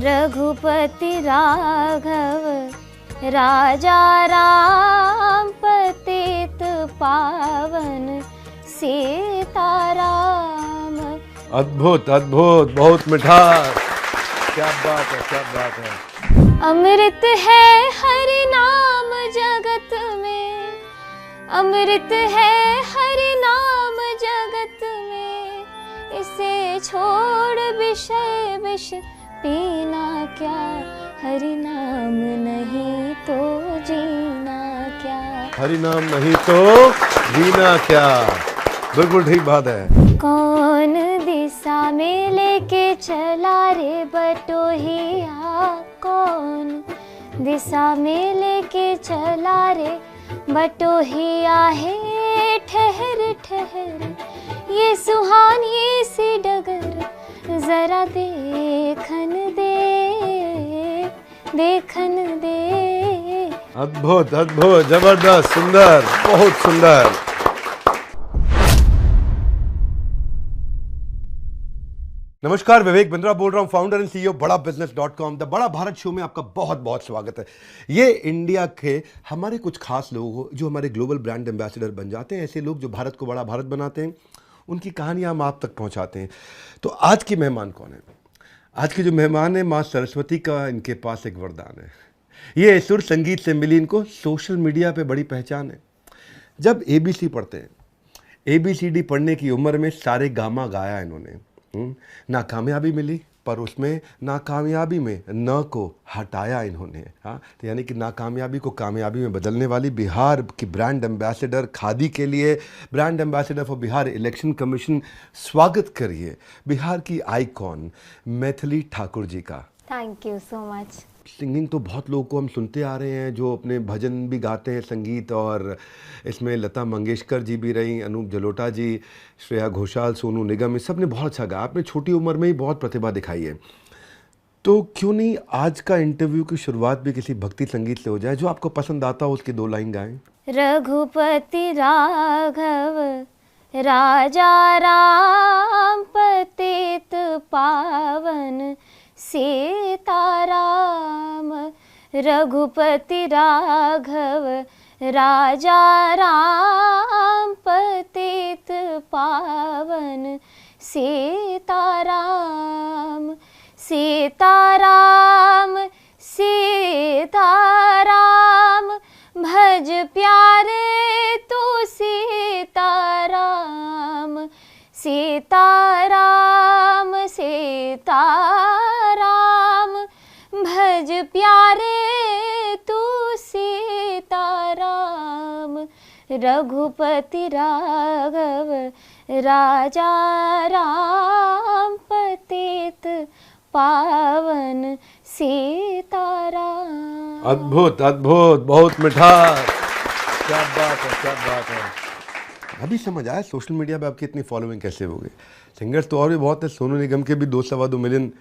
रघुपति राघव राजा राम पतित पावन सीताराम। अद्भुत अद्भुत, बहुत मिठास, क्या बात है, क्या बात है। अमृत है हरि नाम जगत में, अमृत है हरि नाम जगत में, इसे छोड़ विषय विष पीना क्या, हरि नाम नहीं तो जीना क्या। हरि नाम नहीं तो जीना क्या, बिल्कुल ठीक बात है। कौन दिशा में लेके चला रे बटोहिया, कौन दिशा में लेके चला रे बटोहिया है। ठहर ठहर ये सुहानी सी डगर, जरा देखन दे, देखन दे। अद्भुत अद्भुत, जबरदस्त, सुंदर, बहुत सुंदर। नमस्कार, विवेक बिंद्रा बोल रहा हूँ, फाउंडर एंड सीईओ बड़ाबिजनेस.com। द बड़ा भारत शो में आपका बहुत बहुत स्वागत है। ये इंडिया के हमारे कुछ खास लोग जो हमारे ग्लोबल ब्रांड एम्बेसडर बन जाते हैं, ऐसे लोग जो भारत को बड़ा भारत बनाते हैं, उनकी कहानियाँ हम आप तक पहुँचाते हैं। तो आज की मेहमान कौन है? आज के जो मेहमान है, माँ सरस्वती का इनके पास एक वरदान है। ये सुर संगीत से मिली इनको सोशल मीडिया पे बड़ी पहचान है। जब ABC पढ़ते हैं, ABCD पढ़ने की उम्र में सारे गामा गाया इन्होंने। ना कामयाबी मिली, पर उसमें नाकामयाबी में न को हटाया इन्होंने। हाँ, तो यानी कि नाकामयाबी को कामयाबी में बदलने वाली बिहार की ब्रांड एम्बेसडर, खादी के लिए brand ambassador for Bihar election commission. स्वागत करिए बिहार की आइकॉन मैथिली ठाकुर जी का। Thank you so much. Singing तो बहुत लोगों को हम सुनते आ रहे हैं, जो अपने भजन भी गाते हैं, संगीत, और इसमें लता मंगेशकर जी भी रही, अनूप जलोटा जी, श्रेया घोषाल, सोनू निगम, इस सब ने बहुत अच्छा गाया। आपने छोटी उम्र में ही बहुत प्रतिभा दिखाई है। तो क्यों नहीं आज का इंटरव्यू की शुरुआत भी किसी भक्ति संगीत से हो जाए, जो आपको पसंद आता हो, उसकी 2 लाइन गाएं। रघुपति राघव राजा राम पतित पावन सीताराम। रघुपति राघव राजा राम पतित पावन सीताराम। सीताराम सीताराम भज प्यारे तू सीताराम। सीताराम सीताराम भज प्यारे तू सीताराम। रघुपति राघव राजा राम पतित पावन सीताराम। अद्भुत अद्भुत, बहुत मिठास, क्या बात है, क्या बात है। अभी समझ आया सोशल मीडिया पे आपकी इतनी फॉलोइंग कैसे हो गई। सिंगर्स तो और भी बहुत है, सोनू निगम के भी 2-2.25 मिलियन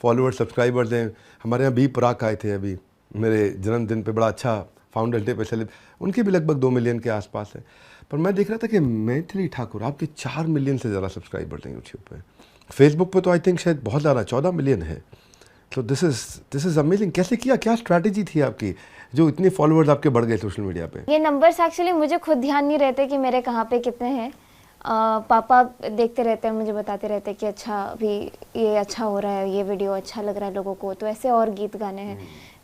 फॉलोअर्स, सब्सक्राइबर्स हैं। हमारे यहाँ बी प्राक आए थे अभी मेरे जन्मदिन पे, बड़ा अच्छा फाउंडर्स डे पे उनके भी लगभग 2 मिलियन के आसपास है। पर मैं देख रहा था कि मैथिली ठाकुर, आपके 4 मिलियन से ज़्यादा सब्सक्राइबर्स हैं यूट्यूब पे। फेसबुक पे तो आई थिंक शायद बहुत ज़्यादा, 14 मिलियन है। तो दिस इज़ अमेजिंग। कैसे किया, क्या स्ट्रैटेजी थी आपकी जो इतने फॉलोअर्स आपके बढ़ गए सोशल मीडिया पे? ये नंबर्स एक्चुअली मुझे खुद ध्यान नहीं रहते कि मेरे कहाँ पे कितने हैं। पापा देखते रहते हैं, मुझे बताते रहते हैं कि अच्छा अभी ये अच्छा हो रहा है, ये वीडियो अच्छा लग रहा है लोगों को, तो ऐसे और गीत गाने हैं।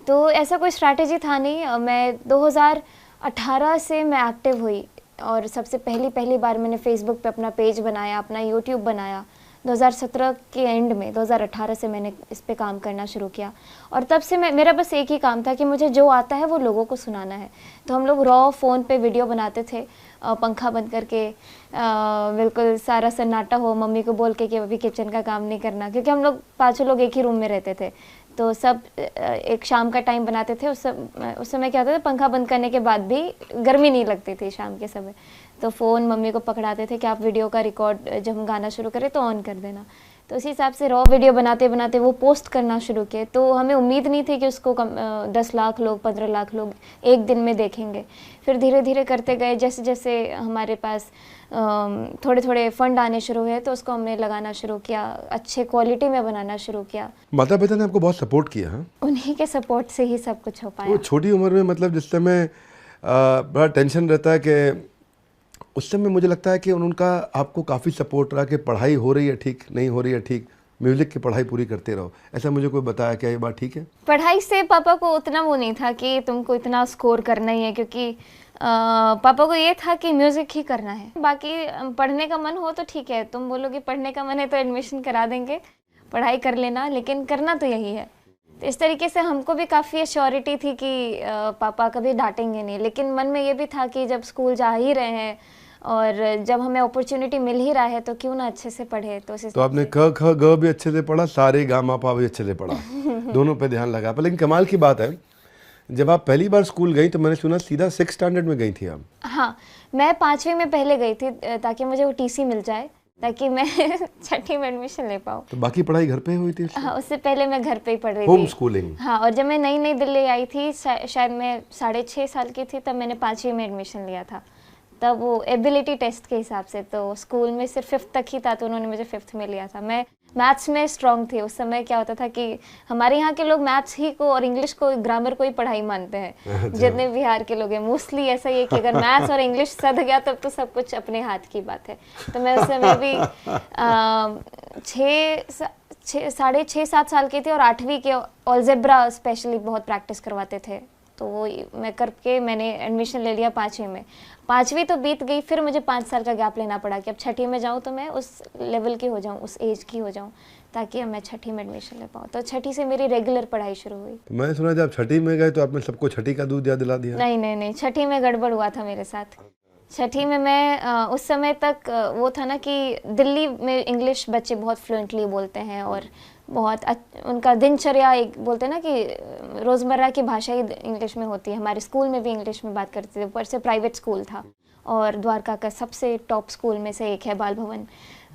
तो ऐसा कोई स्ट्रैटेजी था नहीं। मैं 2018 से मैं एक्टिव हुई और सबसे पहली बार मैंने फेसबुक पे अपना पेज बनाया, अपना यूट्यूब बनाया 2017 के एंड में। 2018 से मैंने इस पे काम करना शुरू किया और तब से मेरा बस एक ही काम था कि मुझे जो आता है वो लोगों को सुनाना है। तो हम लोग रॉ फ़ोन पे वीडियो बनाते थे, पंखा बंद करके, बिल्कुल सारा सन्नाटा हो, मम्मी को बोल के कि अभी किचन का काम नहीं करना, क्योंकि हम लोग 5 लोग एक ही रूम में रहते थे। तो सब एक शाम का टाइम बनाते थे। उस समय क्या होता था, पंखा बंद करने के बाद भी गर्मी नहीं लगती थी शाम के समय। तो फ़ोन मम्मी को पकड़ाते थे कि आप वीडियो का रिकॉर्ड जब हम गाना शुरू करें तो ऑन कर देना। तो उसी हिसाब से रॉ वीडियो बनाते बनाते वो पोस्ट करना शुरू किए। तो हमें उम्मीद नहीं थी कि उसको 10 लाख लोग 15 लाख लोग एक दिन में देखेंगे। फिर धीरे धीरे करते गए, जैसे जैसे हमारे पास थोड़े थोड़े फंड आने शुरू हुए तो उसको हमने लगाना शुरू किया, अच्छे क्वालिटी में बनाना शुरू किया। माता पिता ने आपको बहुत सपोर्ट किया? हाँ, उन्हीं के सपोर्ट से ही सब कुछ हो पाया। वो छोटी उम्र में, मतलब जिस समय बड़ा टेंशन रहता है कि उस समय मुझे लगता है कि उनका आपको काफ़ी सपोर्ट रहा कि पढ़ाई हो रही है ठीक, नहीं हो रही है ठीक, म्यूज़िक की पढ़ाई पूरी करते रहो, ऐसा मुझे कोई बताया? क्या ये बात ठीक है? पढ़ाई से पापा को उतना वो नहीं था कि तुमको इतना स्कोर करना ही है, क्योंकि पापा को ये था कि म्यूज़िक ही करना है। बाकी पढ़ने का मन हो तो ठीक है, तुम बोलोगे पढ़ने का मन है तो एडमिशन करा देंगे, पढ़ाई कर लेना, लेकिन करना तो यही है। तो इस तरीके से हमको भी काफ़ी एश्योरिटी थी कि पापा कभी डांटेंगे नहीं, लेकिन मन में ये भी था कि जब स्कूल जा ही रहे हैं और जब हमें अपॉर्चुनिटी मिल ही रहा है तो क्यों ना अच्छे से पढ़े। तो आपने क ख ग भी अच्छे से पढ़ा, सारे गा मा पा भी अच्छे से पढ़ा, दोनों पे ध्यान लगा। पर लेकिन कमाल की बात है, जब आप पहली बार स्कूल गई तो मैंने सुना सीधा 6th स्टैंडर्ड में गई थी आप? हाँ, मैं 5वीं में पहले गई थी ताकि मुझे वो टीसी मिल जाए, ताकि मैं 6ठी में एडमिशन ले पाऊँ। तो बाकी पढ़ाई घर पे हुई थी? हाँ, उससे पहले मैं घर पे ही पढ़ रही थी, होम स्कूलिंग। हाँ, और जब मैं नई नई दिल्ली आई थी, शायद मैं 6.5 साल की थी, तब मैंने 5वीं में एडमिशन लिया था। तब वो एबिलिटी टेस्ट के हिसाब से, तो स्कूल में सिर्फ 5th तक ही था, तो उन्होंने मुझे 5th में लिया था। मैं मैथ्स में स्ट्रांग थी उस समय। क्या होता था कि हमारे यहाँ के लोग मैथ्स ही को और इंग्लिश को, ग्रामर को ही पढ़ाई मानते हैं। जितने बिहार के लोग हैं मोस्टली ऐसा ही है कि अगर मैथ्स और इंग्लिश सध गया तब तो सब कुछ अपने हाथ की बात है। तो मैं उस समय भी 6.5-7 साल की थी और 8वीं के अलजेब्रा स्पेशली बहुत प्रैक्टिस करवाते थे, तो वो मैं करके मैंने एडमिशन ले लिया 5वीं में। 5वीं तो बीत गई, फिर मुझे 5 साल का गैप लेना पड़ा कि अब 6ठी में जाऊँ तो मैं उस लेवल की हो जाऊँ, उस एज की हो जाऊँ, ताकि अब मैं 6ठी में एडमिशन ले पाऊँ। तो 6ठी से मेरी रेगुलर पढ़ाई शुरू हुई। तो मैंने सुना जब 6ठी में गए तो आपने सबको 6ठी का दूध याद दिला दिया? नहीं नहीं नहीं, 6ठी में गड़बड़ हुआ था मेरे साथ। 6ठी में मैं उस समय तक वो था ना कि दिल्ली में इंग्लिश बच्चे बहुत फ्लुएंटली बोलते हैं और बहुत उनका दिनचर्या, एक बोलते हैं ना कि रोज़मर्रा की भाषा ही इंग्लिश में होती है। हमारे स्कूल में भी इंग्लिश में बात करते थे, ऊपर से प्राइवेट स्कूल था और द्वारका का सबसे टॉप स्कूल में से एक है बाल भवन।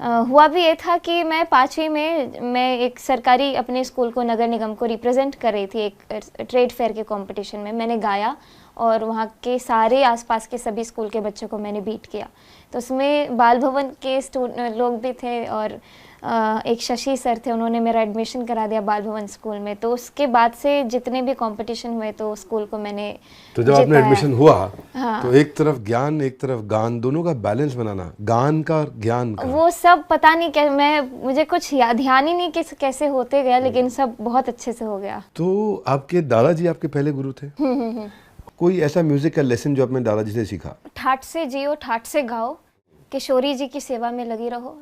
हुआ भी ये था कि मैं 5वीं में मैं एक सरकारी अपने स्कूल को, नगर निगम को रिप्रेजेंट कर रही थी एक ट्रेड फेयर के कंपटीशन में। मैंने गाया और वहाँ के सारे आसपास के सभी स्कूल के बच्चों को मैंने बीट किया। तो उसमें बाल भवन के लोग भी थे और एक शशि सर थे, उन्होंने मेरा एडमिशन करा दिया बाल भवन स्कूल में। तो उसके बाद से जितने भी कंपटीशन हुए तो स्कूल को मैंने तो जब आपने एडमिशन हुआ, हाँ, तो एक तरफ ज्ञान एक तरफ गान, दोनों का बैलेंस बनाना, गान का और ज्ञान का, वो सब पता नहीं क्या, मुझे कुछ ध्यान ही नहीं कि कैसे होते गया, लेकिन सब बहुत अच्छे से हो गया। तो आपके दादाजी आपके पहले गुरु थे? कोई ऐसा म्यूजिक का लेसन जो आपने दादाजी से सीखा? ठाट से जियो ठाट से गाओ, किशोरी जी की सेवा में लगी रहो,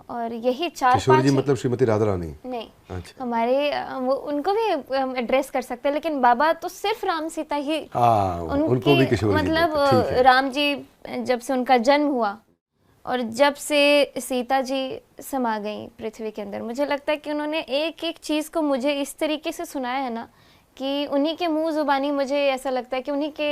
और यही 4-5। किशोरी जी मतलब श्रीमती राधा रानी? नहीं, अच्छा। हमारे वो उनको भी एड्रेस कर सकते हैं, लेकिन बाबा तो सिर्फ राम सीता ही, उनको भी किशोरी मतलब राम जी जब से उनका जन्म हुआ और जब से सीता जी समा गई पृथ्वी के अंदर, मुझे लगता है कि उन्होंने एक एक चीज़ को मुझे इस तरीके से सुनाया है ना कि उन्हीं के मुंह जुबानी, मुझे ऐसा लगता है कि उन्हीं के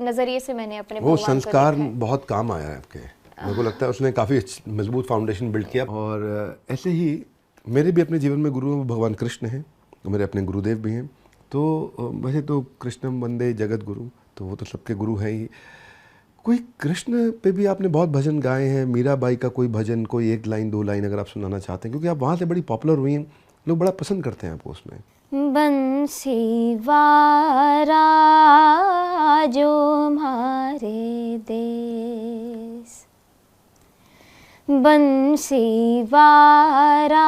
नज़रिए से मैंने अपने वो संस्कार बहुत काम आया है आपके। मेरे को लगता है उसने काफ़ी मजबूत फाउंडेशन बिल्ड किया। और ऐसे ही मेरे भी अपने जीवन में गुरु भगवान कृष्ण हैं, मेरे अपने गुरुदेव भी हैं। तो वैसे तो कृष्णम वंदे जगत गुरु, तो वो तो सबके गुरु हैं ही। कोई कृष्ण पे भी आपने बहुत भजन गाए हैं, मीराबाई का कोई भजन, कोई 1 लाइन 2 लाइन अगर आप सुनाना चाहते हैं, क्योंकि आप वहाँ से बड़ी पॉपुलर हुई हैं, लोग बड़ा पसंद करते हैं आपको उसमें। बंसी वारा जो हमारे देश, बंसी वारा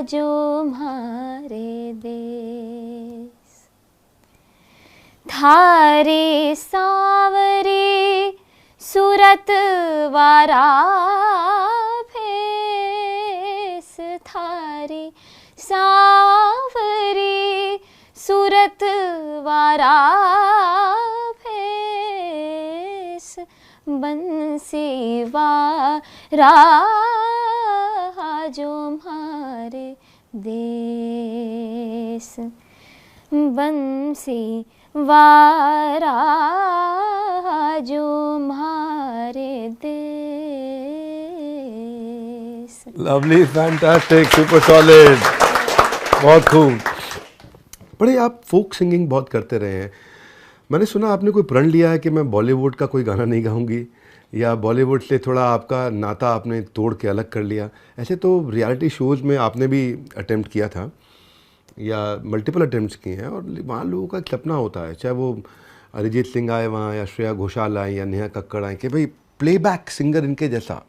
जो हमारे देश, थारे सावरे सूरत वारा भेस, थारी सावरी सूरत वारा भेस, बंसी वारा जो हमारे देश, बंसी वारा जो हमारे देश। person. Lovely, fantastic, super solid, बहुत खूब। बड़े आप फोक सिंगिंग बहुत करते रहे हैं। मैंने सुना आपने कोई प्रण लिया है कि मैं बॉलीवुड का कोई गाना नहीं गाऊंगी, या बॉलीवुड से थोड़ा आपका नाता आपने तोड़ के अलग कर लिया। ऐसे तो रियलिटी शोज़ में आपने भी अटेम्प्ट किया था या मल्टीपल अटेम्प्ट्स किए हैं, और वहाँ लोगों का एक सपना होता है, चाहे वो अरिजीत सिंह आए वहाँ या श्रेया घोषाल आए या नेहा कक्कड़ आए, कि भाई प्लेबैक सिंगर इनके जैसा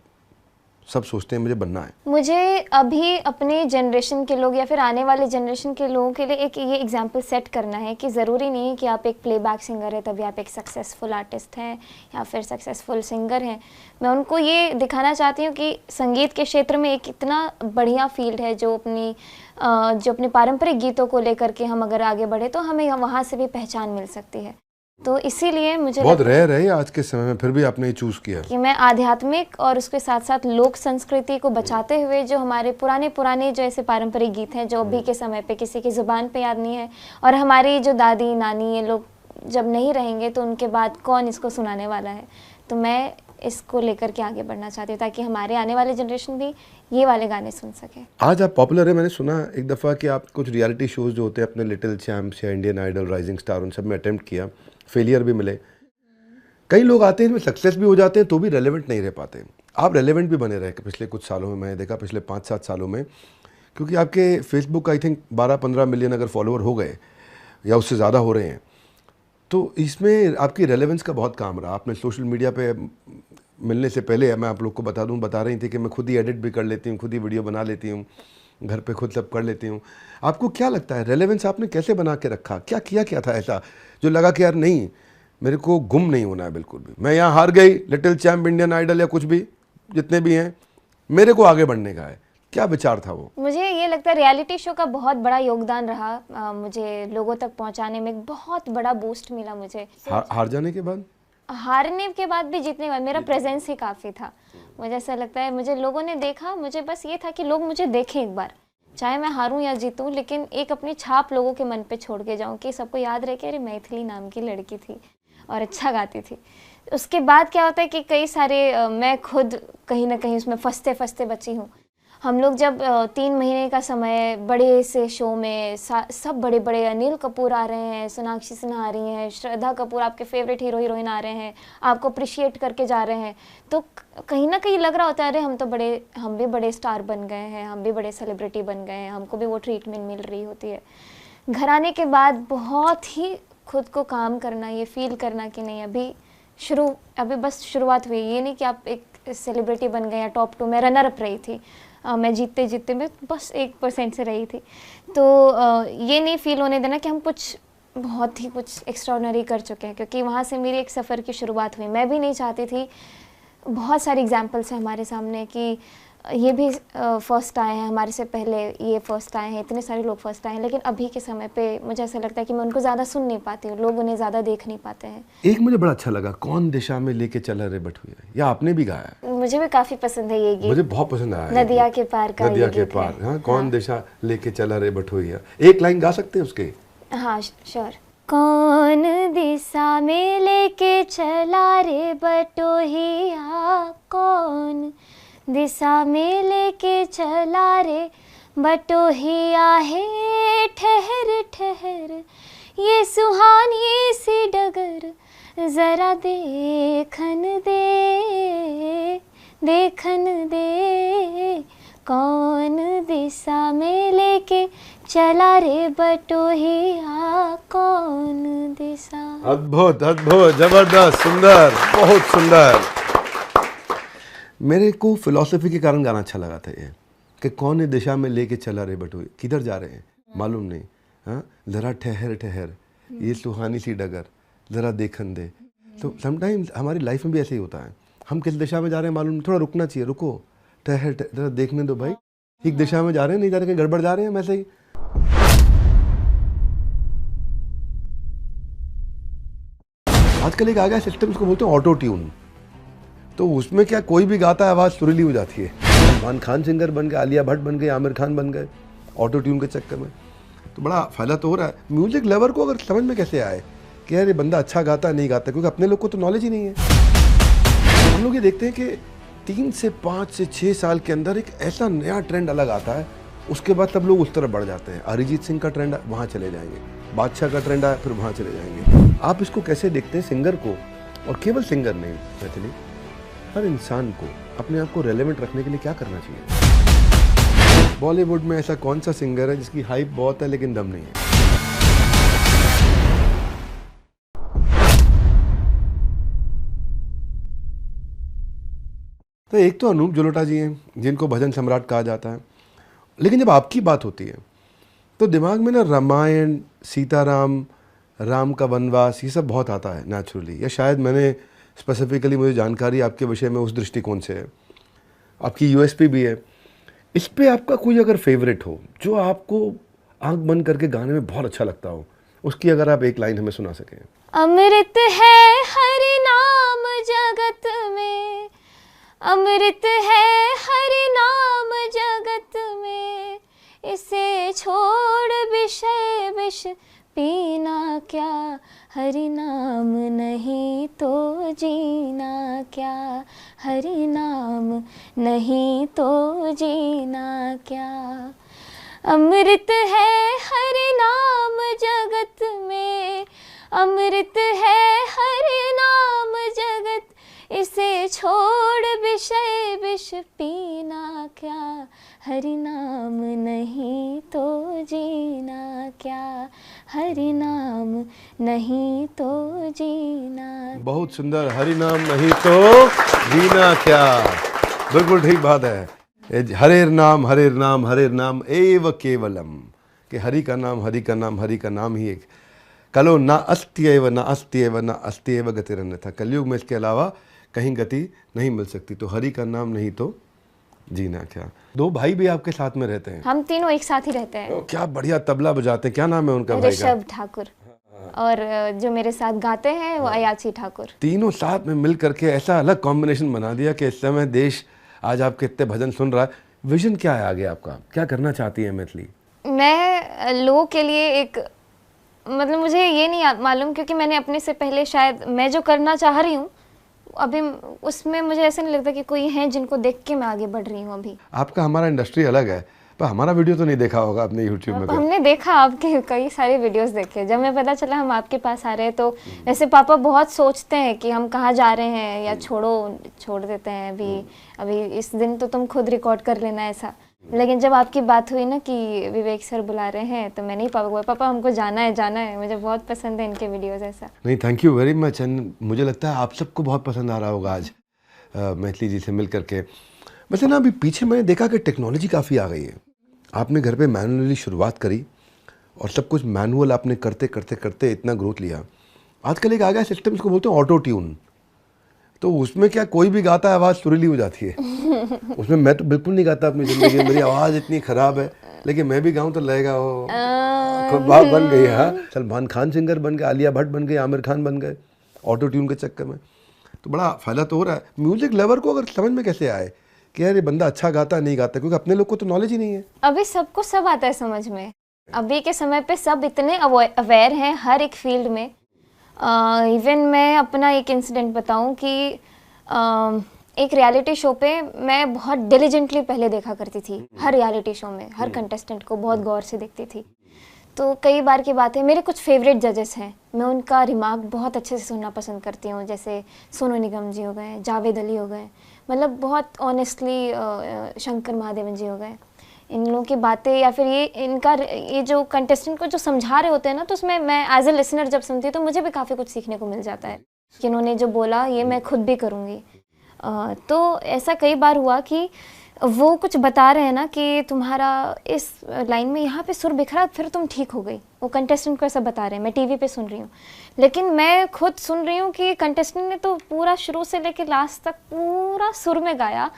सब सोचते हैं मुझे बनना है। मुझे अभी अपने जनरेशन के लोग या फिर आने वाले जनरेशन के लोगों के लिए एक ये एग्जाम्पल सेट करना है कि ज़रूरी नहीं है कि आप एक प्लेबैक सिंगर है तभी आप एक सक्सेसफुल आर्टिस्ट हैं या फिर सक्सेसफुल सिंगर हैं। मैं उनको ये दिखाना चाहती हूँ कि संगीत के क्षेत्र में एक इतना बढ़िया फील्ड है जो अपने पारंपरिक गीतों को लेकर के हम अगर आगे बढ़े तो हमें वहाँ से भी पहचान मिल सकती है। तो इसीलिए मुझे बहुत रेयर है आज के समय में, फिर भी आपने ये चूज़ किया कि मैं आध्यात्मिक और उसके साथ साथ लोक संस्कृति को बचाते हुए जो हमारे पुराने जो ऐसे पारंपरिक गीत हैं जो अभी के समय पे किसी की ज़ुबान पे याद नहीं है, और हमारी जो दादी नानी ये लोग जब नहीं रहेंगे तो उनके बाद कौन इसको सुनाने वाला है। तो मैं इसको लेकर के आगे बढ़ना चाहती हूँ ताकि हमारे आने वाले जनरेशन भी ये वाले गाने सुन सके। आज आप पॉपुलर है, मैंने सुना एक दफ़ा कि आप कुछ रियलिटी शोज़ जो होते हैं अपने लिटिल चैम्प्स या इंडियन आइडल, राइजिंग स्टार, उन सब में अटेम्प्ट किया, फेलियर भी मिले। कई लोग आते हैं इसमें सक्सेस भी हो जाते हैं तो भी रेलेवेंट नहीं रह पाते। आप रेलेवेंट भी बने रहे पिछले कुछ सालों में, मैंने देखा पिछले 5-7 सालों में, क्योंकि आपके फेसबुक आई थिंक 12-15 मिलियन अगर फॉलोअर हो गए या उससे ज़्यादा हो रहे हैं, तो इसमें आपकी रेलेवेंस का बहुत काम रहा। आपने सोशल मीडिया पे मिलने से पहले, मैं आप लोग को बता रही थी कि मैं खुद ही एडिट भी कर लेती हूँ, खुद ही वीडियो बना लेती हूँ, घर पे खुद सब कर लेती हूँ। आपको क्या लगता है रेलेवेंस आपने कैसे बना के रखा? क्या था ऐसा जो लगा कि यार नहीं, मेरे को गुम नहीं होना है बिल्कुल भी, मैं यहाँ हार गई, लिटिल चैम्प, इंडियन आइडल या कुछ भी जितने भी हैं, मेरे को आगे बढ़ने का है? क्या विचार था वो? मुझे ये लगता है रियलिटी शो का बहुत बड़ा योगदान रहा। मुझे लोगों तक पहुंचाने में एक बहुत बड़ा बूस्ट मिला मुझे। हार जाने के बाद, हारने के बाद भी जीतने के बाद मेरा प्रेजेंस ही काफ़ी था। मुझे ऐसा लगता है मुझे लोगों ने देखा, मुझे बस ये था कि लोग मुझे देखें एक बार, चाहे मैं हारूं या जीतूं, लेकिन एक अपनी छाप लोगों के मन पे छोड़ के जाऊं कि सबको याद रहे कि अरे मैथिली नाम की लड़की थी और अच्छा गाती थी। उसके बाद क्या होता है कि कई सारे मैं खुद कहीं ना कहीं उसमें फंसते बची हूँ। हम लोग जब 3 महीने का समय बड़े से शो में सब बड़े अनिल कपूर आ रहे हैं, सोनाक्षी सिन्हा आ रही हैं, श्रद्धा कपूर आपके फेवरेट हीरोइन आ रहे हैं, आपको अप्रिशिएट करके जा रहे हैं, तो कहीं ना कहीं लग रहा होता है अरे हम भी बड़े स्टार बन गए हैं, हम भी बड़े सेलिब्रिटी बन गए हैं, हमको भी वो ट्रीटमेंट मिल रही होती है। घर आने के बाद बहुत ही खुद को काम करना, ये फील करना कि नहीं अभी बस शुरुआत हुई। ये नहीं कि आप एक सेलिब्रिटी बन गए या टॉप 2 में रनर अप रही थी, मैं जीतते में बस 1% से रही थी। तो ये नहीं फील होने देना कि हम बहुत ही कुछ एक्स्ट्राऑर्डिनरी कर चुके हैं, क्योंकि वहाँ से मेरी एक सफ़र की शुरुआत हुई। मैं भी नहीं चाहती थी, बहुत सारे एग्जाम्पल्स हैं हमारे सामने कि ये भी फर्स्ट आए हैं, हमारे से पहले ये फर्स्ट आए हैं, इतने सारे लोग फर्स्ट आए हैं, लेकिन अभी के समय पे मुझे ऐसा लगता है कि मैं उनको ज़्यादा सुन नहीं पाती हूँ, लोग उन्हें ज़्यादा देख नहीं पाते हैं। एक मुझे बड़ा अच्छा लगा, कौन दिशा में लेके चला रे बटुआ, या आपने भी गाया? मुझे भी काफ़ी पसंद है ये गीत, मुझे बहुत पसंद आया। नदिया के पार का, नदिया के पार, हाँ, कौन दिशा लेके चला रे बटुआ, एक लाइन गा सकते हैं उसके? हाँ श्योर। कौन दिशा में लेके चला रे बटोहिया, कौन दिशा में लेके चला रे बटोहिया, है ठहर ठहर ये सुहानी सी डगर, जरा देखन दे कौन दिशा में लेके चला रे बटोहिया, कौन दिशा। अद्भुत, जबरदस्त, सुंदर, बहुत सुंदर। मेरे को फिलॉसफी के कारण गाना अच्छा लगा था ये, कि कौन दिशा में लेके चला रे बटुआ, किधर जा रहे हैं मालूम नहीं, हाँ, जरा ठहर ये सुहानी सी डगर, जरा देखन दे। तो समटाइम्स हमारी लाइफ में भी ऐसे ही होता है, हम किस दिशा में जा रहे हैं मालूम नहीं, थोड़ा रुकना चाहिए, रुको, ठहर जरा देखने दो भाई, ठीक दिशा में जा रहे हैं, नहीं जा रहे, कहीं गड़बड़ जा रहे हैं। वैसे ही आजकल एक आ गया सिस्टम, इसको बोलते हैं ऑटो ट्यून। तो उसमें क्या कोई भी गाता है, आवाज़ सुरीली हो जाती है। सलमान खान सिंगर बन गए, आलिया भट्ट बन गए, आमिर खान बन गए ऑटो ट्यून के चक्कर में। तो बड़ा फायदा तो हो रहा है। म्यूजिक लवर को अगर समझ में कैसे आए कि यार ये बंदा अच्छा गाता है नहीं गाता, क्योंकि अपने लोग को तो नॉलेज ही नहीं है। हम लोग ये देखते हैं कि 3 से 5 से 6 साल के अंदर एक ऐसा नया ट्रेंड अलग आता है, उसके बाद तब लोग उस तरफ बढ़ जाते हैं। अरिजीत सिंह का ट्रेंड वहाँ चले जाएंगे, बादशाह का ट्रेंड आया फिर वहाँ चले जाएंगे। आप इसको कैसे देखते हैं सिंगर को, और केवल सिंगर नहीं मैथिली, हर इंसान को अपने आप को रेलेवेंट रखने के लिए क्या करना चाहिए? बॉलीवुड में ऐसा कौन सा सिंगर है जिसकी हाइप बहुत है लेकिन दम नहीं है? तो एक तो अनूप जलोटा जी हैं जिनको भजन सम्राट कहा जाता है, लेकिन जब आपकी बात होती है तो दिमाग में ना रामायण, सीताराम, राम का वनवास, ये सब बहुत आता है नेचुरली, या शायद मैंने स्पेसिफिकली, मुझे जानकारी आपके विषय में उस दृष्टिकोण से है, आपकी यूएसपी भी है। इस पे आपका कोई अगर फेवरेट हो जो आपको आंख बंद करके गाने में बहुत अच्छा लगता हो, उसकी अगर आप एक लाइन हमें सुना सकें। अमृत है हरि नाम जगत में, अमृत है हरि नाम जगत में, इसे छोड़ विषय विष पीना क्या, हरि नाम नहीं तो जीना क्या, हरि नाम नहीं तो जीना क्या। अमृत है हरि नाम जगत में, अमृत है हरि नाम जगत, इसे छोड़ विषय विष पीना क्या, हरि नाम नहीं तो जीना क्या, हरि नाम नहीं तो जीना। बहुत सुंदर, हरि नाम नहीं तो जीना क्या, बिल्कुल ठीक बात है। हरेर नाम हरेर नाम हरेर नाम एव केवलम, कि हरि का नाम, हरि का नाम, हरि का नाम ही एक। कलो ना अस्त्येव ना अस्त्येव ना अस्त्येव गतिरन्यथा, कलयुग में इसके अलावा कहीं गति नहीं मिल सकती। तो हरि का नाम नहीं तो जीना क्या। दो भाई भी आपके साथ में रहते हैं? हम तीनों एक साथ ही रहते हैं। क्या बढ़िया तबला बजाते हैं, क्या नाम है उनका भाई का? ऋषभ ठाकुर, और जो मेरे साथ गाते हैं वो अयाची ठाकुर। तीनों साथ में मिल करके ऐसा अलग कॉम्बिनेशन बना दिया कि इस समय देश आज आपके इतने भजन सुन रहा है। विजन क्या है आगे आपका, क्या करना चाहती है मैथिली? मैं लोगों के लिए एक, मतलब मुझे ये नहीं मालूम, क्योंकि मैंने अपने से पहले शायद मैं जो करना चाह रही हूँ अभी उसमें मुझे ऐसा नहीं लगता कि कोई है जिनको देख के मैं आगे बढ़ रही हूँ अभी। आपका हमारा इंडस्ट्री अलग है, पर हमारा वीडियो तो नहीं देखा होगा आपने यूट्यूब में? हमने देखा, आपके कई सारे वीडियोस देखे। जब मैं पता चला हम आपके पास आ रहे हैं तो वैसे पापा बहुत सोचते हैं कि हम कहाँ जा रहे हैं, या छोड़ देते हैं अभी इस दिन तो तुम खुद रिकॉर्ड कर लेना ऐसा। लेकिन जब आपकी बात हुई ना कि विवेक सर बुला रहे हैं, तो मैंने ही पापा को, पापा हमको जाना है, मुझे बहुत पसंद है इनके वीडियोस ऐसा। नहीं, thank you very much. And मुझे लगता है आप सबको बहुत पसंद आ रहा होगा आज मैथिली जी से मिल करके। वैसे ना अभी पीछे मैंने देखा कि टेक्नोलॉजी काफ़ी आ गई है। आपने घर पे मैनुअली शुरुआत करी और सब कुछ मैनुअल आपने करते करते करते इतना ग्रोथ लिया। आजकल एक आ गया सिस्टम, इसको बोलते हैं ऑटो ट्यून। तो उसमें क्या कोई भी गाता है आवाज़ सुरीली हो जाती है। उसमें मैं तो बिल्कुल नहीं गाता अपनी ज़िंदगी में, मेरी आवाज़ इतनी ख़राब है, लेकिन मैं भी गाऊँ तो लगेगा वो बात बन गई है। हाँ, सलमान खान सिंगर बन गए, आलिया भट्ट बन गए, आमिर खान बन गए ऑटो ट्यून के चक्कर में। तो बड़ा फ़ायदा तो हो रहा है। म्यूज़िक लवर को अगर समझ में कैसे आए कि यार ये बंदा अच्छा गाता नहीं गाता, क्योंकि अपने लोग को तो नॉलेज ही नहीं है। अभी सबको सब आता है समझ में। अभी के समय पे सब इतने अवेयर हैं हर एक फील्ड में। इवन मैं अपना एक इंसिडेंट बताऊं कि एक रियलिटी शो पे मैं बहुत डिलिजेंटली पहले देखा करती थी। हर रियलिटी शो में हर कंटेस्टेंट को बहुत गौर से देखती थी। तो कई बार की बात है, मेरे कुछ फेवरेट जजेस हैं, मैं उनका रिमार्क बहुत अच्छे से सुनना पसंद करती हूँ। जैसे सोनू निगम जी हो गए, जावेद अली हो गए, मतलब बहुत ऑनेस्टली शंकर महादेवन जी हो गए। इन लोगों की बातें या फिर ये जो कंटेस्टेंट को जो समझा रहे होते हैं ना, तो उसमें मैं एज ए लिसनर जब सुनती हूँ तो मुझे भी काफ़ी कुछ सीखने को मिल जाता है कि इन्होंने जो बोला ये मैं खुद भी करूँगी। तो ऐसा कई बार हुआ कि वो कुछ बता रहे हैं ना कि तुम्हारा इस लाइन में यहाँ पे सुर बिखरा, फिर तुम ठीक हो गई। वो कंटेस्टेंट को ऐसा बता रहे हैं, मैं टीवी पे सुन रही हूँ, लेकिन मैं खुद सुन रही हूँ कि कंटेस्टेंट ने तो पूरा शुरू से लेकर लास्ट तक पूरा सुर में गाया।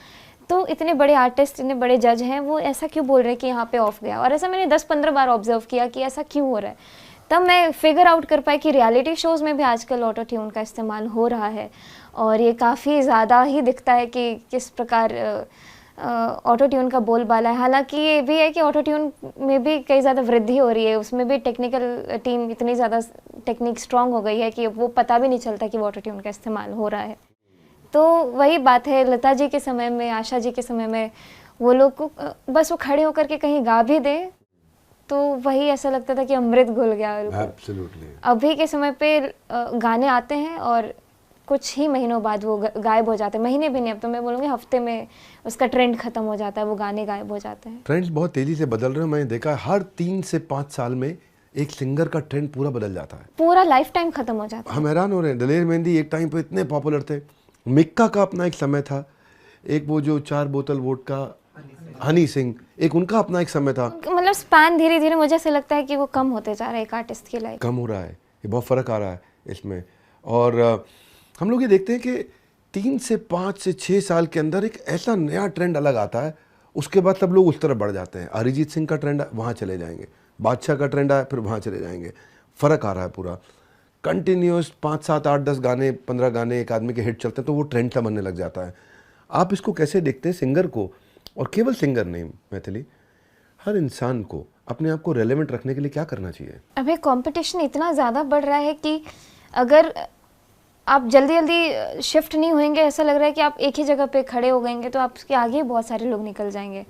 तो इतने बड़े आर्टिस्ट, इतने बड़े जज हैं, वो ऐसा क्यों बोल रहे हैं कि यहाँ पे ऑफ गया? और ऐसा मैंने 10-15 बार ऑब्जर्व किया कि ऐसा क्यों हो रहा है। तब मैं फिगर आउट कर पाई कि रियलिटी शोज़ में भी आजकल ऑटो ट्यून का इस्तेमाल हो रहा है, और ये काफ़ी ज़्यादा ही दिखता है कि किस प्रकार ऑटो ट्यून का बोलबाला है। हालांकि ये भी है कि ऑटो ट्यून में भी कई ज़्यादा वृद्धि हो रही है, उसमें भी टेक्निकल टीम इतनी ज़्यादा टेक्निक स्ट्रांग हो गई है कि वो पता भी नहीं चलता कि वो ऑटो ट्यून का इस्तेमाल हो रहा है। तो वही बात है, लता जी के समय में, आशा जी के समय में वो लोग को बस वो खड़े होकर के कहीं गा भी दे तो वही ऐसा लगता था कि अमृत घुल गया। एब्सोल्युटली। अभी के समय पे गाने आते हैं और कुछ ही महीनों बाद वो गायब हो जाते हैं, महीने भी नहीं, अब तो मैं बोलूँगी हफ्ते में उसका ट्रेंड खत्म हो जाता है, वो गाने गायब हो जाते हैं। ट्रेंड्स बहुत तेजी से बदल रहे हैं, मैंने देखा है हर 3 से 5 साल में एक सिंगर का ट्रेंड पूरा बदल जाता है, पूरा लाइफ टाइम खत्म हो जाता है। हम हैरान हो रहे हैं। दलेर मेहंदी एक टाइम पे इतने पॉपुलर थे, मिक्का का अपना एक समय था, एक वो जो 4 बोतल वोडका हनी सिंह, एक उनका अपना एक समय था। मतलब स्पैन धीरे धीरे मुझे ऐसे लगता है कि वो कम होते जा रहा है एक आर्टिस्ट की लाइफ। कम हो रहा है, ये बहुत फ़र्क आ रहा है इसमें। और हम लोग ये देखते हैं कि 3 से 5 से 6 साल के अंदर एक ऐसा नया ट्रेंड अलग आता है, उसके बाद सब लोग उस तरफ बढ़ जाते हैं। अरिजीत सिंह का ट्रेंड वहाँ चले जाएंगे, बादशाह का ट्रेंड आया फिर वहाँ चले जाएंगे, फ़र्क आ रहा है पूरा। कंटिन्यूस 5, 7, 8, 10 गाने, 15 गाने एक आदमी के हिट चलते हैं तो वो ट्रेंड सा बनने लग जाता है। आप इसको कैसे देखते हैं सिंगर को, और केवल सिंगर नहीं मैथिली, हर इंसान को अपने आप को रेलेवेंट रखने के लिए क्या करना चाहिए? अभी कंपटीशन इतना ज़्यादा बढ़ रहा है कि अगर आप जल्दी जल्दी शिफ्ट नहीं होंगे, ऐसा लग रहा है कि आप एक ही जगह पे खड़े हो गएंगे तो आपके आगे बहुत सारे लोग निकल जाएंगे।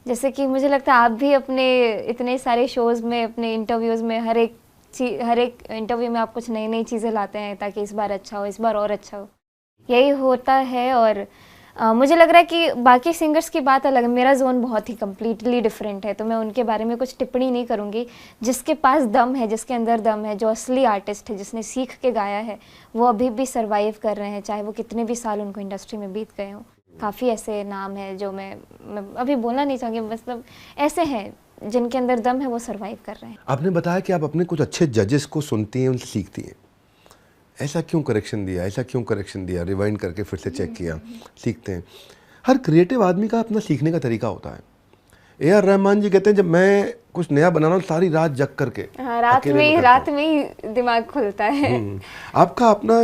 जैसे कि मुझे लगता है आप भी अपने इतने सारे शोज़ में, अपने इंटरव्यूज़ में, हर एक इंटरव्यू में आप कुछ नई नई चीज़ें लाते हैं ताकि इस बार अच्छा हो, इस बार और अच्छा हो, यही होता है। और मुझे लग रहा है कि बाकी सिंगर्स की बात अलग है, मेरा जोन बहुत ही कम्प्लीटली डिफरेंट है, तो मैं उनके बारे में कुछ टिप्पणी नहीं करूँगी। जिसके पास दम है, जिसके अंदर दम है, जो असली आर्टिस्ट है, जिसने सीख के गाया है, वो अभी भी सर्वाइव कर रहे हैं, चाहे वो कितने भी साल उनको इंडस्ट्री में बीत गए हों। काफ़ी ऐसे नाम है जो मैं अभी बोलना नहीं चाहूँगी, मतलब ऐसे हैं जिनके अंदर दम है, वो सर्वाइव कर रहे हैं। आपने बताया कि आप अपने कुछ अच्छे जजेस को सुनती हैं, उनसे सीखती हैं। ऐसा क्यों करेक्शन दिया, ऐसा क्यों करेक्शन दिया, रिवाइंड करके फिर से चेक किया, सीखते हैं। हर क्रिएटिव आदमी का अपना सीखने का तरीका होता है। A.R. रहमान जी कहते हैं जब मैं कुछ नया बना रहा हूँ सारी रात जग करके, हाँ, रात में ही दिमाग खुलता है। आपका अपना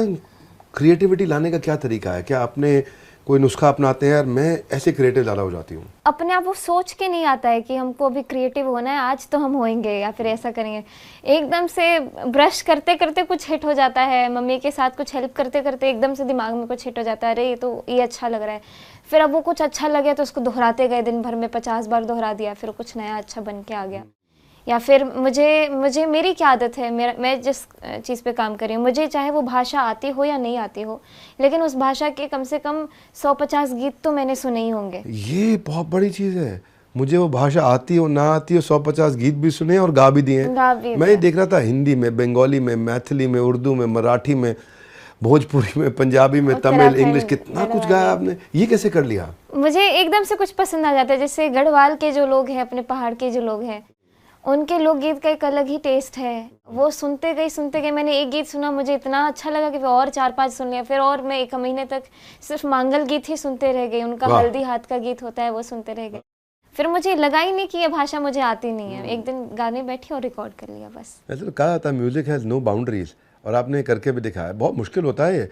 क्रिएटिविटी लाने का क्या तरीका है? क्या आपने कोई नुस्खा अपनाते हैं, यार मैं ऐसे क्रिएटिव ज़्यादा हो जाती हूँ? अपने आप वो सोच के नहीं आता है कि हमको अभी क्रिएटिव होना है, आज तो हम होएंगे या फिर ऐसा करेंगे। एकदम से ब्रश करते करते कुछ हिट हो जाता है, मम्मी के साथ कुछ हेल्प करते करते एकदम से दिमाग में कुछ हिट हो जाता है, अरे ये अच्छा लग रहा है। फिर अब वो कुछ अच्छा लगे तो उसको दोहराते गए, दिन भर में 50 बार दोहरा दिया, फिर कुछ नया अच्छा बन के आ गया। या फिर मुझे मेरी क्या आदत है, मैं जिस चीज़ पे काम कर रही हूँ, मुझे चाहे वो भाषा आती हो या नहीं आती हो, लेकिन उस भाषा के कम से कम 150 गीत तो मैंने सुने ही होंगे। ये बहुत बड़ी चीज़ है। मुझे वो भाषा आती हो ना आती हो, 150 गीत भी सुने और गा भी दिए। मैं देख रहा था हिंदी में, बंगाली में, मैथिली में, उर्दू में, मराठी में, भोजपुरी में, पंजाबी में, तमिल, इंग्लिश, कितना कुछ गाया आपने। ये कैसे कर लिया? मुझे एकदम से कुछ पसंद आ जाता है। जैसे गढ़वाल के जो लोग हैं, अपने पहाड़ के जो लोग हैं, उनके लोकगीत का एक अलग ही टेस्ट है। वो सुनते गई, मैंने एक गीत सुना, मुझे इतना अच्छा लगा कि और 4-5 सुन लिया। फिर और मैं 1 महीने तक सिर्फ मांगल गीत ही सुनते रह गई। उनका हल्दी हाथ का गीत होता है, वो सुनते रह गए। फिर मुझे लगा ही नहीं कि ये भाषा मुझे आती नहीं है। एक दिन गाने बैठी और रिकॉर्ड कर लिया बस। ऐसे तो कहा जाता है म्यूजिक हैज़ नो बाउंड्रीज, और आपने करके भी दिखाया। बहुत मुश्किल होता है ये,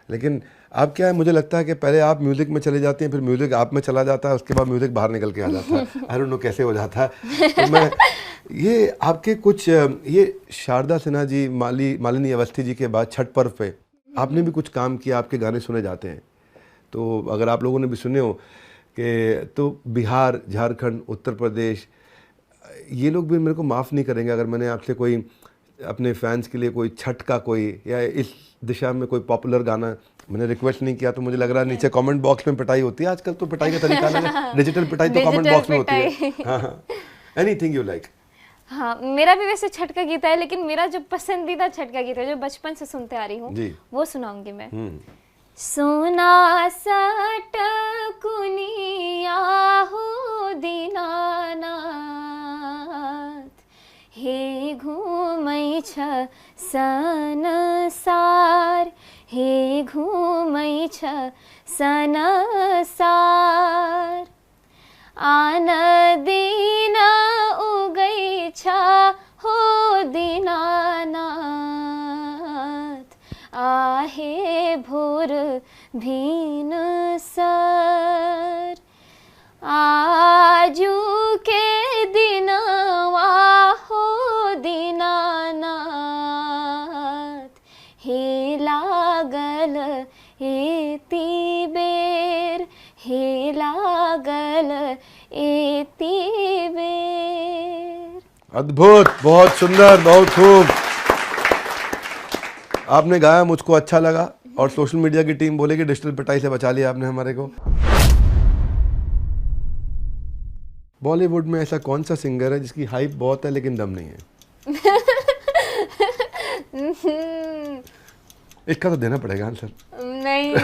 लेकिन आप क्या है, मुझे लगता है कि पहले आप म्यूज़िक में चले जाती हैं, फिर म्यूज़िक आप में चला जाता है, उसके बाद म्यूज़िक बाहर निकल के आ जाता है। आई डोंट नो कैसे हो जाता है। तो मैं ये आपके कुछ ये शारदा सिन्हा जी, मालिनी अवस्थी जी के बाद छठ पर्व पे आपने भी कुछ काम किया, आपके गाने सुने जाते हैं। तो अगर आप लोगों ने भी सुने हो कि तो बिहार, झारखंड, उत्तर प्रदेश, ये लोग भी मेरे को माफ़ नहीं करेंगे अगर मैंने आपसे कोई अपने फैंस के लिए कोई छठ का कोई या इस दिशा में कोई पॉपुलर गाना मैंने रिक्वेस्ट नहीं किया। तो मुझे लग रहा है नीचे कमेंट बॉक्स में पिटाई होती है आजकल, तो पिटाई का तरीका अलग है। डिजिटल पिटाई तो कमेंट बॉक्स में होती है। हाँ, एनीथिंग यू लाइक। हाँ, मेरा भी वैसे छठ का गीत है, लेकिन मेरा जो पसंदीदा छठ का गीत है, जो बचपन से सुनते आ रही हूँ, वो सुनाऊंगी मैं। सोना सट कुनिया हो दीनानाथ, हे घूमै छ संसार, हे घूमै छ संसार, आन दिन उगै छ हो दीनानाथ, आहे भोर भीन सर, आजू के दिनवा हो दीनानाथ, हे लागल एती अद्भुत, बहुत सुंदर, बहुत खूब। आपने गाया, मुझको अच्छा लगा, और सोशल मीडिया की टीम बोले कि डिजिटल पिटाई से बचा लिया आपने हमारे को। बॉलीवुड में ऐसा कौन सा सिंगर है जिसकी हाइप बहुत है लेकिन दम नहीं है? इसका तो देना पड़ेगा आंसर। नहीं,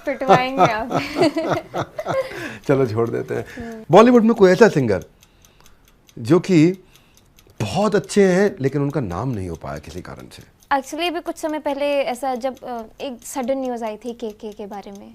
पिटवाएंगे आप। चलो छोड़ देते हैं। बॉलीवुड में कोई ऐसा सिंगर जो कि बहुत अच्छे हैं लेकिन उनका नाम नहीं हो पाया किसी कारण से? एक्चुअली अभी कुछ समय पहले ऐसा जब एक सडन न्यूज़ आई थी के बारे में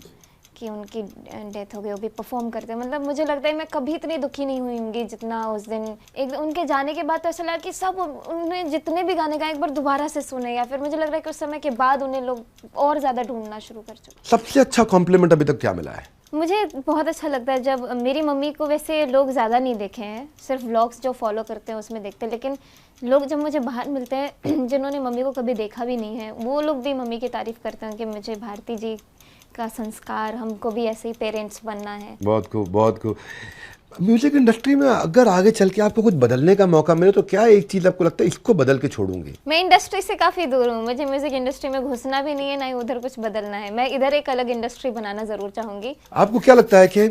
कि उनकी डेथ हो गई, वो भी परफॉर्म करते, मतलब मुझे लगता है मैं कभी इतनी दुखी नहीं हुई होंगी जितना उस दिन। एक उनके जाने के बाद तो ऐसा लगा कि सब उन्होंने जितने भी गाने गाए एक बार दोबारा से सुने, या फिर मुझे लग रहा है कि उस समय के बाद उन्हें लोग और ज़्यादा ढूंढना शुरू कर चुके। सबसे अच्छा कॉम्प्लीमेंट अभी तक क्या मिला है? मुझे बहुत अच्छा लगता है जब मेरी मम्मी को, वैसे लोग ज़्यादा नहीं देखे हैं, सिर्फ व्लॉग्स जो फॉलो करते हैं उसमें देखते हैं, लेकिन लोग जब मुझे बाहर मिलते हैं जिन्होंने मम्मी को कभी देखा भी नहीं है, वो लोग भी मम्मी की तारीफ़ करते हैं कि मुझे भारती जी का संस्कार, हमको भी ऐसे ही पेरेंट्स बनना है। बहुत खूब, बहुत खूब। म्यूजिक इंडस्ट्री में अगर आगे चल के आपको कुछ बदलने का मौका मिले तो क्या एक चीज़ आपको लगता है इसको बदल के छोड़ूंगी? मैं इंडस्ट्री से काफ़ी दूर हूँ, मुझे म्यूजिक इंडस्ट्री में घुसना भी नहीं है, ना ही उधर कुछ बदलना है। मैं इधर एक अलग इंडस्ट्री बनाना ज़रूर चाहूँगी। आपको क्या लगता है कि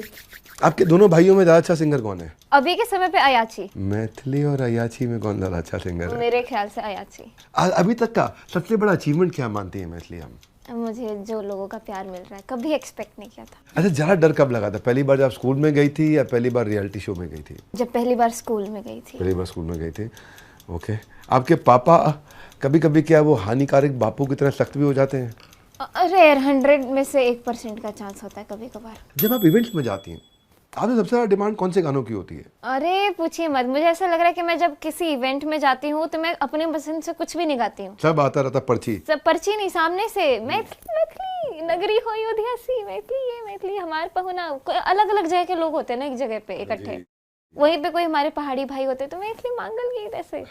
आपके दोनों भाइयों में ज़्यादा अच्छा सिंगर कौन है अभी के समय पे? अयाची। मैथिली और अयाची में कौन ज़्यादा अच्छा सिंगर है? मेरे ख्याल से अयाची। अभी तक का सबसे बड़ा अचीवमेंट क्या मानती है मैथिली हम? मुझे जो लोगों का प्यार मिल रहा है, कभी एक्सपेक्ट नहीं किया था। अच्छा, ज़्यादा डर कब लगा था? पहली बार जब स्कूल में गई थी या पहली बार रियलिटी शो में गई थी? जब पहली बार स्कूल में गई थी। पहली बार स्कूल में गई थी, ओके। आपके पापा कभी कभी क्या वो हानिकारक बापू की तरह सख्त भी हो जाते हैं? रेयर, 100 में से 1% का चांस होता है कभी कभार। जब आप इवेंट्स में जाती हैं, आपसे सबसे ज़्यादा डिमांड कौन से गानों की होती है? अरे पूछिए मत, मुझे ऐसा लग रहा है कि मैं जब किसी इवेंट में जाती हूँ तो मैं अपने पसंद से कुछ भी नहीं गाती हूँ। सब आता रहता पर्ची? सब पर्ची नहीं, सामने से मैथिली नगरी हो अयोध्यासी, मैथिली हमारे पहुना। अलग अलग जगह के लोग होते हैं ना एक जगह पे इकट्ठे, वहीं पे कोई हमारे पहाड़ी भाई होते तो मैथिली मांगल गीत ऐसे,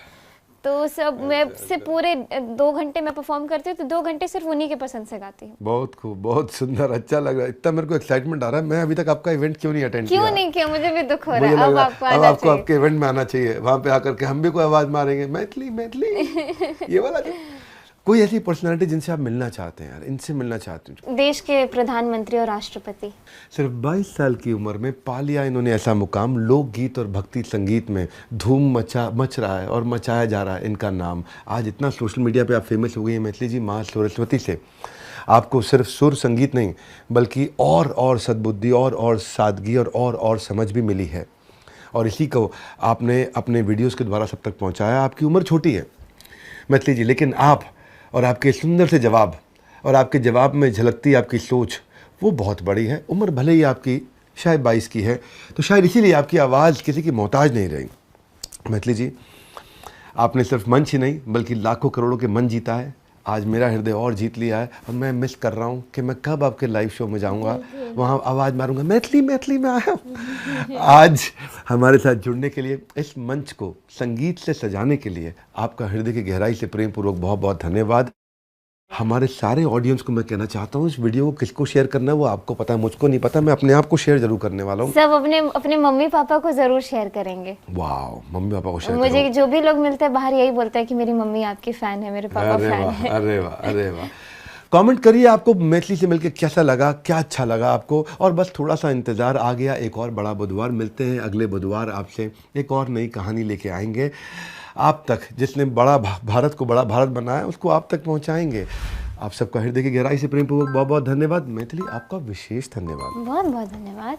तो सब मैं से पूरे 2 घंटे में परफॉर्म करती हूँ, तो 2 घंटे सिर्फ उन्हीं के पसंद से गाती हूँ। बहुत खूब, बहुत सुंदर, अच्छा लग रहा है। इतना मेरे को एक्साइटमेंट आ रहा है। मैं अभी तक आपका इवेंट क्यों नहीं अटेंड किया? क्यों नहीं किया? मुझे भी दुख हो रहा मुझे है। लग अब रहा आपको है अब आना आपको चाहिए। आपके इवेंट में आना चाहिए। वहाँ पे आकर के हम भी कोई आवाज मारेंगे, मैथिली मैथिली ये वाला जो। कोई ऐसी पर्सनालिटी जिनसे आप मिलना चाहते हैं? यार इनसे मिलना चाहते हैं। देश के प्रधानमंत्री और राष्ट्रपति। सिर्फ 22 साल की उम्र में पा लिया इन्होंने ऐसा मुकाम। लोकगीत और भक्ति संगीत में धूम मच रहा है और मचाया जा रहा है इनका नाम। आज इतना सोशल मीडिया पे आप फेमस हो गई हैं मैथिली जी, माँ सरस्वती से आपको सिर्फ सुर संगीत नहीं बल्कि और सद्बुद्धि और सादगी और समझ भी मिली है, और इसी को आपने अपने वीडियोस के द्वारा सब तक पहुंचाया। आपकी उम्र छोटी है मैथिली जी, लेकिन आप और आपके सुंदर से जवाब और आपके जवाब में झलकती आपकी सोच वो बहुत बड़ी है। उम्र भले ही आपकी शायद 22 की है, तो शायद इसीलिए आपकी आवाज़ किसी की मोहताज नहीं रही। मैथिली जी, आपने सिर्फ मंच ही नहीं बल्कि लाखों करोड़ों के मन जीता है। आज मेरा हृदय और जीत लिया है, और मैं मिस कर रहा हूँ कि मैं कब आपके लाइव शो में जाऊँगा, वहाँ आवाज़ मारूँगा मैथिली में आया हूँ। आज हमारे साथ जुड़ने के लिए, इस मंच को संगीत से सजाने के लिए आपका हृदय की गहराई से प्रेम पूर्वक बहुत बहुत धन्यवाद। हमारे सारे ऑडियंस को मैं कहना चाहता हूँ, इस वीडियो को किसको शेयर करना है वो आपको पता है, मुझको नहीं पता। मैं अपने आप को शेयर जरूर करने वाला हूँ। सब अपने मम्मी पापा को जरूर शेयर करेंगे। वाह, मम्मी पापा को शेयर मुझे जो भी लोग मिलते हैं बाहर यही बोलते हैं कि मेरी मम्मी आपकी फैन है, मेरे पापा फैन है। अरे वाह, अरे वाह। कमेंट करिए आपको मैथिली से मिलकर कैसा लगा, क्या अच्छा लगा आपको। और बस थोड़ा सा इंतज़ार, आ गया एक और बड़ा बुधवार। मिलते हैं अगले बुधवार, आपसे एक और नई कहानी लेके आएंगे आप तक। जिसने बड़ा भारत को बड़ा भारत बनाया उसको आप तक पहुंचाएंगे। आप सबका हृदय की गहराई से प्रेम पूर्वक बहुत बहुत धन्यवाद। मैथिली, आपका विशेष धन्यवाद। बहुत बहुत धन्यवाद।